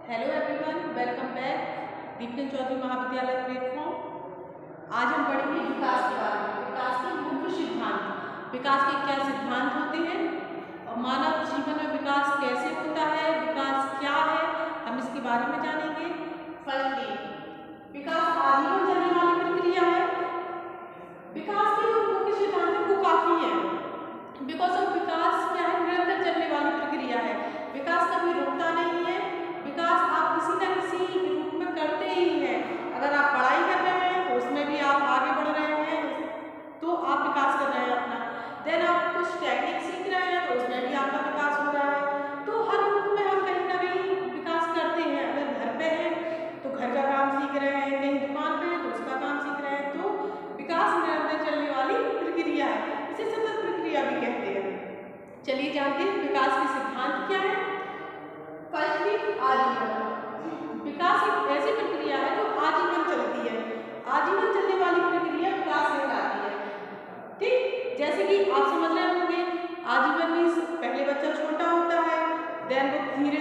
Hello everyone, welcome back Deepan Chaudhary महाविद्यालय platform. आज हम पढ़ेंगे विकास के बारे में। विकास के मुख्य सिद्धांत, विकास के क्या सिद्धांत होते हैं और मानव जीवन में विकास कैसे होता है, विकास क्या है, हम इसके बारे में जानेंगे। फर्स्टली, विकास आजीवन चलने वाली प्रक्रिया है। विकास के जो मुख्य सिद्धांत है वो काफी है, बिकॉज ऑफ विकास क्या है, निरंतर चलने वाली प्रक्रिया है। विकास कभी रुकता नहीं है। विकास आप किसी न किसी रूप में करते ही हैं। अगर आप पढ़ाई कर रहे हैं तो उसमें भी आप आगे बढ़ रहे हैं, तो आप विकास कर रहे हैं अपना। देन आप कुछ टेक्निक सीख रहे हैं तो उसमें भी आपका विकास हो रहा है। तो हर रूप में हम कहीं ना कहीं विकास करते हैं। अगर घर पे हैं तो घर का काम सीख रहे हैं, कहीं दुकान पे हैं तो उसका काम सीख रहे हैं। तो विकास निरंतर चलने वाली प्रक्रिया है, इसे सतत प्रक्रिया भी कहते हैं। चलिए जानते हैं विकास के सिद्धांत क्या है। फर्स्टली, आजीवन। विकास एक ऐसी प्रक्रिया है जो आजीवन चलती है। आजीवन चलने वाली प्रक्रिया विकास कहलाती है। ठीक, जैसे कि आप समझ रहे होंगे, आजीवन में पहले बच्चा छोटा होता है, देन वो धीरे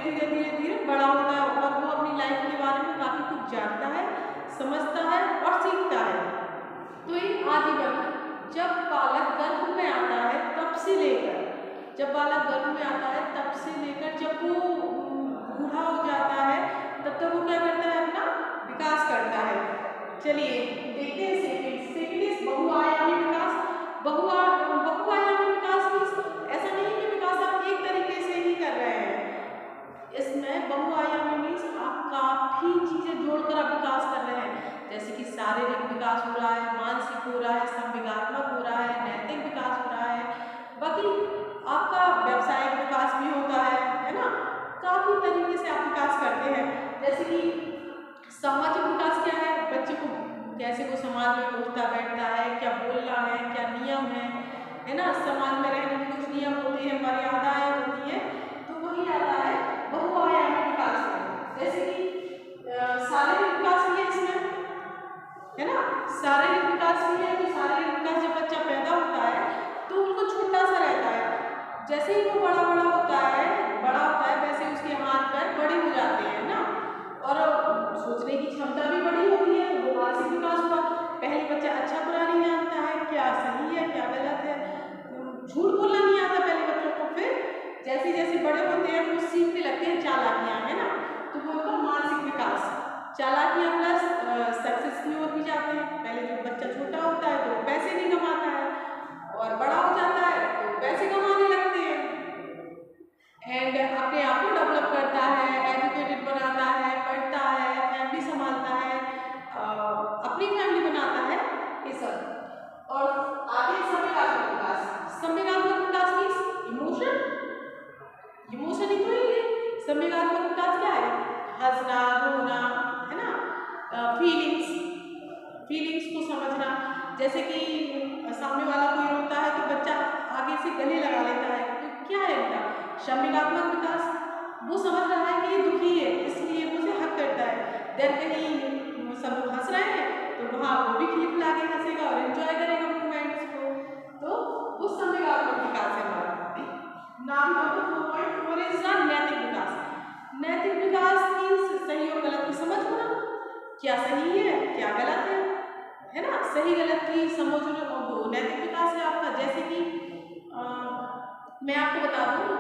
धीरे बड़ा होता है और वो अपनी लाइफ के बारे में काफी कुछ जानता है, समझता है और सीखता है। तो ये आजीवन, जब बालक गर्भ में आता है तब से लेकर, जब बालक गर्भ में आता है तब से लेकर जब वो बूढ़ा हो जाता है तब तक वो क्या करता है, अपना विकास करता है। चलिए देखते हैं सेकंड इज बहुआयामी विकास। बहुआयामी विकास मीन्स ऐसा नहीं कि विकास आप एक तरीके से ही कर रहे हैं। इसमें बहुआयामी मीन्स आप काफी चीजें जोड़कर आप विकास कर रहे हैं, जैसे कि शारीरिक विकास हो रहा है, मानसिक हो रहा है, संवेगात्मक हो रहा है, नैतिक विकास हो रहा है, बाकी आपका व्यवसायिक विकास भी होता है ना। काफी तरीके से आप विकास करते हैं। जैसे कि सामाजिक विकास क्या है, बच्चे को कैसे वो समाज में उठता बैठता है, क्या बोलना है, क्या नियम है ना। समाज में रहने के कुछ नियम होते हैं, मर्यादाएं होती है, तो वही आता है बहुआयामी विकास में। जैसे कि शारीरिक विकास भी है इसमें, है ना। शारीरिक विकास भी है, तो शारीरिक विकास जब बच्चा पैदा होता है तो उनको छोटा सा रहता है, जैसे ही वो बड़ा होता है वैसे उसके हाथ पैर बड़े हो जाते हैं ना, और सोचने की क्षमता भी बड़ी होती है, तो वो मानसिक विकास हुआ। पहले बच्चा अच्छा बुरा नहीं जानता है, क्या सही है क्या गलत है, झूठ बोलना नहीं आता पहले बच्चों को। फिर जैसे जैसे बड़े होते हैं वो सीखने लगते हैं चालाकियां, है ना। तो वो होगा मानसिक विकास। चालाकियां प्लस सक्सेस की ओर भी जाते हैं। पहले जब बच्चा छोटा होता है तो पैसे नहीं कमाता है, और बड़ा हो जाता है तो पैसे कमाने लगते हैं एंड अपने आप को डेवलप करता है, एजुकेटेड बनाता है, पढ़ता है, फैमिली संभालता है, अपनी फैमिली बनाता है, ये सब। और आगे संवेगात्मक विकास। संवेगात्मक विकास मीन्स इमोशन ही तो है। संवेगात्मक विकास क्या है, हंसना, रोना, है ना, फीलिंग्स को समझना। जैसे कि सामने वाला कोई रोता है तो बच्चा आगे से गले लगा लेता है, तो क्या है इनका संवेगात्मक विकास। वो समझ रहा है कि ये दुखी है, इसलिए वो उसे हक करता है। देन कहीं सब हंस रहे हैं तो वहाँ वो भी खिलखिला के हंसेगा और एंजॉय करेगा मोमेंट्स को। तो वो संवेगात्मक विकास है हमारा। नाम नंबर 4.4 इज नैतिक विकास। नैतिक विकास मीन्स सही और गलत की समझ होना, क्या सही है क्या गलत है ना। सही गलत की समझ होना वो नैतिक विकास है आपका। जैसे कि मैं आपको बता दूं,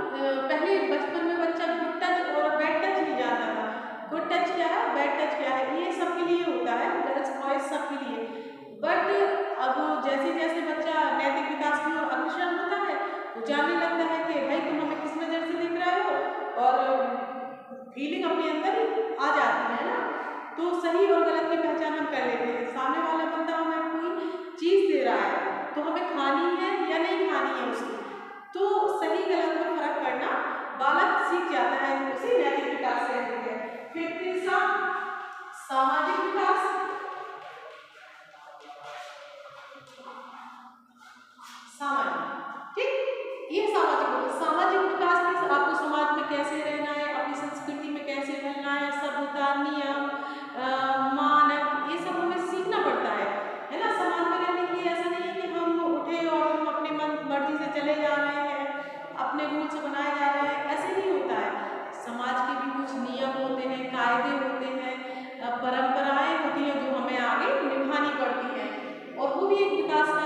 पहले बचपन में बच्चा गुड टच और बैड टच नहीं जानता था। गुड टच क्या है, बैड टच क्या है, ये सबके लिए होता है, गर्ल्स बॉयज सबके लिए। बट अब जैसे जैसे बच्चा नैतिक विकास की ओर अग्रसर होता है, वो जानने लगता है कि भाई तुम हमें किस नजर से देख रहे हो, और फीलिंग अपने अंदर आ जाती है ना। तो सही और गलत की पहचान हम कर लेते हैं। सामने वाला बंदा हमें कोई चीज दे रहा है तो हमें खानी है या नहीं खानी है उसकी, तो सही गलत में फर्क करना बालक सीख जाता है, उसे नैतिक विकास कहते हैं। फिर तीसरा सामाजिक विकास। ठीक, ये सामाजिक विकास में आपको समाज में कैसे रहना है, अपनी संस्कृति में कैसे रहना है, सभ्यता, नियम, मानक, ये सब हमें सीखना पड़ता है ना। समाज में रहने के लिए ऐसा नहीं है कि हम उठे और हम अपनी मन मर्जी से चले जा रहे हैं, अपने रूल्स बनाए जा रहे हैं, ऐसे नहीं होता है। समाज के भी कुछ नियम होते हैं, कायदे होते हैं, परंपराएं होती हैं जो हमें आगे निभानी पड़ती हैं, और वो भी एक विकास का